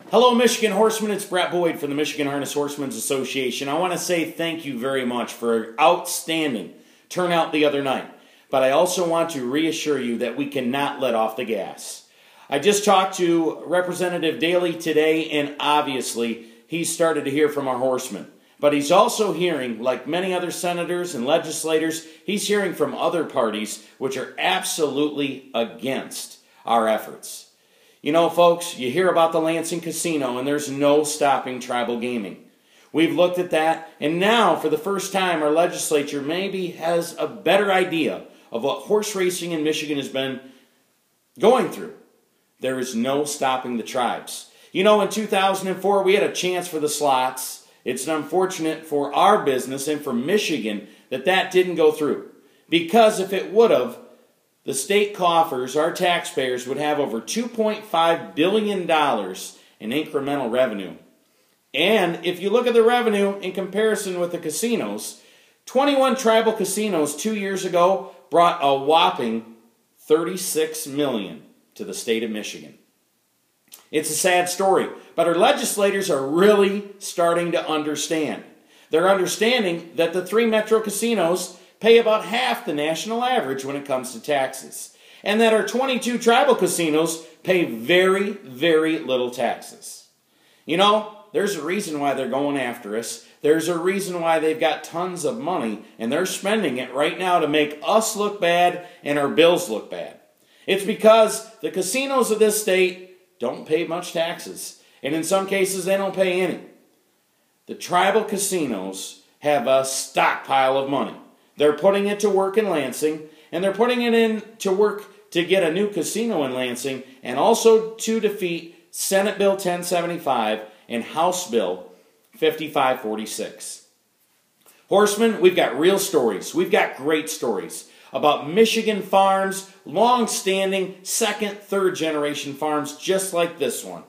Hello, Michigan Horsemen. It's Brett Boyd from the Michigan Harness Horsemen's Association. I want to say thank you very much for an outstanding turnout the other night. But I also want to reassure you that we cannot let off the gas. I just talked to Representative Daley today, and obviously he's started to hear from our horsemen. But he's also hearing, like many other senators and legislators, he's hearing from other parties which are absolutely against our efforts. You know, folks, you hear about the Lansing Casino, and there's no stopping tribal gaming. We've looked at that, and now, for the first time, our legislature maybe has a better idea of what horse racing in Michigan has been going through. There is no stopping the tribes. You know, in 2004, we had a chance for the slots. It's unfortunate for our business and for Michigan that that didn't go through. Because if it would have, the state coffers, our taxpayers, would have over $2.5 billion in incremental revenue. And if you look at the revenue in comparison with the casinos, 21 tribal casinos 2 years ago brought a whopping $36 million to the state of Michigan. It's a sad story, but our legislators are really starting to understand. They're understanding that the 3 metro casinos pay about half the national average when it comes to taxes, and that our 22 tribal casinos pay very, very little taxes. You know, there's a reason why they're going after us. There's a reason why they've got tons of money, and they're spending it right now to make us look bad and our bills look bad. It's because the casinos of this state don't pay much taxes, and in some cases they don't pay any. The tribal casinos have a stockpile of money. They're putting it to work in Lansing, and they're putting it in to work to get a new casino in Lansing, and also to defeat Senate Bill 1075 and House Bill 5546. Horsemen, we've got real stories. We've got great stories about Michigan farms, long-standing second, third generation farms just like this one,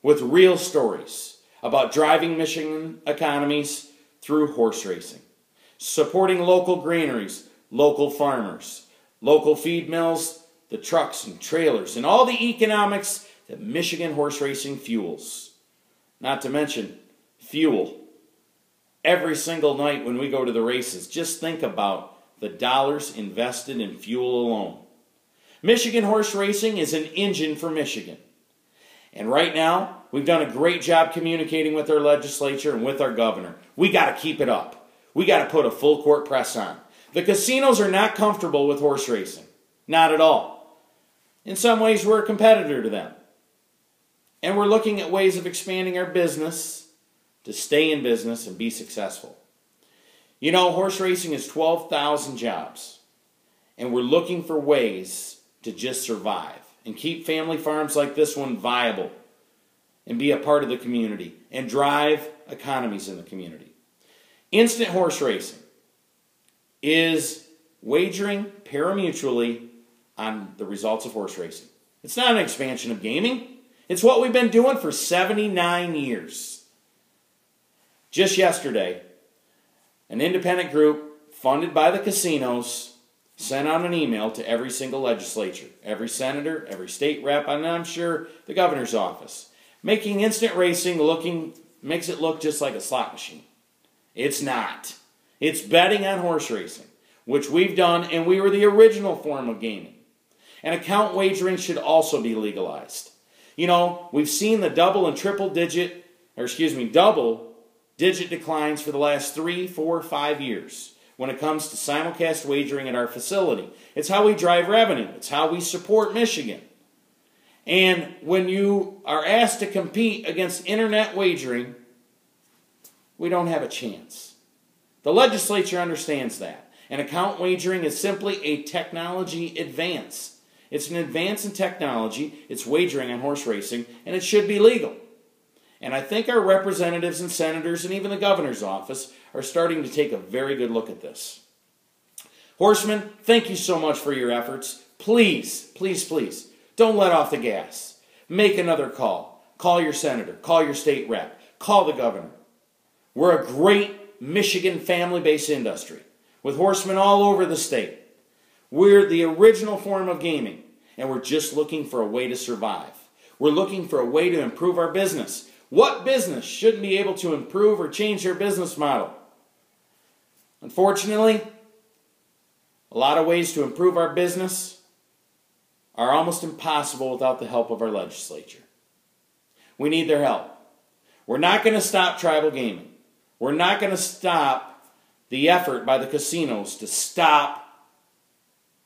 with real stories about driving Michigan economies through horse racing, supporting local granaries, local farmers, local feed mills, the trucks and trailers, and all the economics that Michigan horse racing fuels. Not to mention fuel. Every single night when we go to the races, just think about the dollars invested in fuel alone. Michigan horse racing is an engine for Michigan. And right now, we've done a great job communicating with our legislature and with our governor. We got to keep it up. We got to put a full court press on. The casinos are not comfortable with horse racing. Not at all. In some ways, we're a competitor to them. And we're looking at ways of expanding our business to stay in business and be successful. You know, horse racing is 12,000 jobs. And we're looking for ways to just survive and keep family farms like this one viable and be a part of the community and drive economies in the community. Instant horse racing is wagering pari-mutually on the results of horse racing. It's not an expansion of gaming. It's what we've been doing for 79 years. Just yesterday, an independent group funded by the casinos sent out an email to every single legislature, every senator, every state rep, and I'm sure the governor's office, making instant racing makes it look just like a slot machine. It's not. It's betting on horse racing, which we've done, and we were the original form of gaming. And account wagering should also be legalized. You know, we've seen the double digit declines for the last 3, 4, 5 years when it comes to simulcast wagering at our facility. It's how we drive revenue. It's how we support Michigan. And when you are asked to compete against internet wagering, we don't have a chance. The legislature understands that. And account wagering is simply a technology advance. It's an advance in technology. It's wagering on horse racing, and it should be legal. And I think our representatives and senators and even the governor's office are starting to take a very good look at this. Horsemen, thank you so much for your efforts. Please, please, please, don't let off the gas. Make another call. Call your senator. Call your state rep. Call the governor. We're a great Michigan family-based industry with horsemen all over the state. We're the original form of gaming, and we're just looking for a way to survive. We're looking for a way to improve our business. What business shouldn't be able to improve or change their business model? Unfortunately, a lot of ways to improve our business are almost impossible without the help of our legislature. We need their help. We're not going to stop tribal gaming. We're not going to stop the effort by the casinos to stop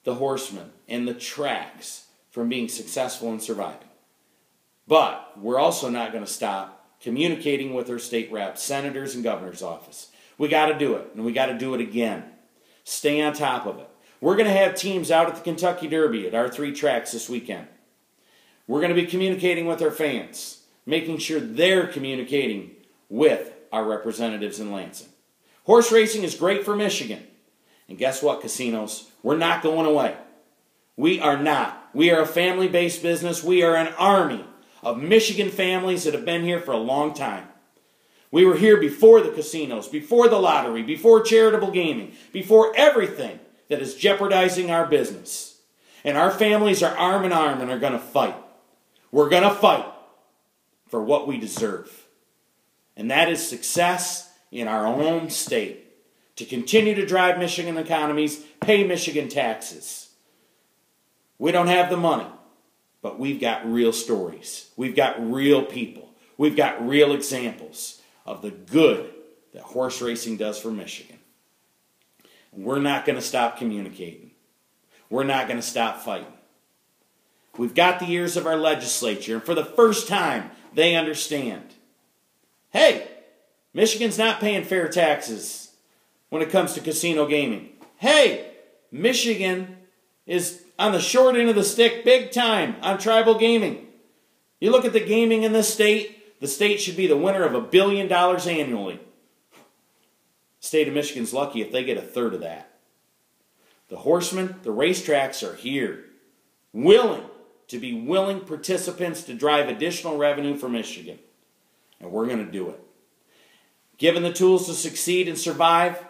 the horsemen and the tracks from being successful and surviving. But we're also not going to stop communicating with our state reps, senators, and governor's office. We got to do it, and we got to do it again. Stay on top of it. We're going to have teams out at the Kentucky Derby at our 3 tracks this weekend. We're going to be communicating with our fans, making sure they're communicating with our representatives in Lansing. Horse racing is great for Michigan. And guess what, casinos? We're not going away. We are not. We are a family-based business. We are an army of Michigan families that have been here for a long time. We were here before the casinos, before the lottery, before charitable gaming, before everything that is jeopardizing our business. And our families are arm in arm and are going to fight. We're going to fight for what we deserve. And that is success in our home state. To continue to drive Michigan economies, pay Michigan taxes. We don't have the money, but we've got real stories. We've got real people. We've got real examples of the good that horse racing does for Michigan. We're not going to stop communicating. We're not going to stop fighting. We've got the ears of our legislature, and for the first time, they understand. Hey, Michigan's not paying fair taxes when it comes to casino gaming. Hey, Michigan is on the short end of the stick big time on tribal gaming. You look at the gaming in this state, the state should be the winner of $1 billion annually. The state of Michigan's lucky if they get a third of that. The horsemen, the racetracks are here, willing to be willing participants to drive additional revenue for Michigan. And we're going to do it. Given the tools to succeed and survive,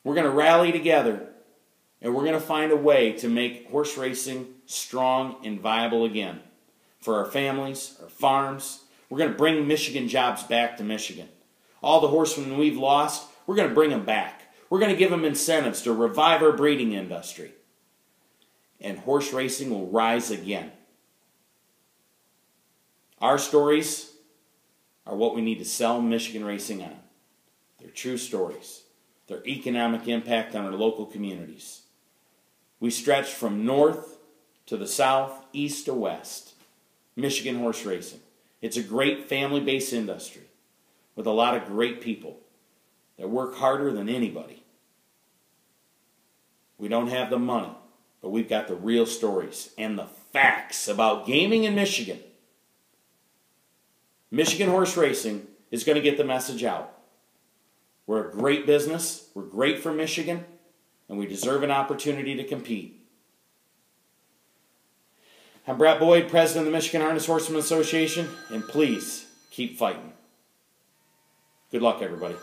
we're going to rally together, and we're going to find a way to make horse racing strong and viable again for our families, our farms. We're going to bring Michigan jobs back to Michigan. All the horsemen we've lost, we're going to bring them back. We're going to give them incentives to revive our breeding industry. And horse racing will rise again. Our stories are what we need to sell Michigan racing on. They're true stories. Their economic impact on our local communities. We stretch from north to the south, east to west. Michigan horse racing. It's a great family-based industry with a lot of great people that work harder than anybody. We don't have the money, but we've got the real stories and the facts about gaming in Michigan. Michigan horse racing is going to get the message out. We're a great business, we're great for Michigan, and we deserve an opportunity to compete. I'm Brett Boyd, President of the Michigan Harness Horsemen Association, and please keep fighting. Good luck, everybody.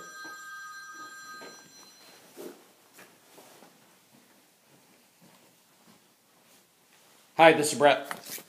Hi, this is Brett.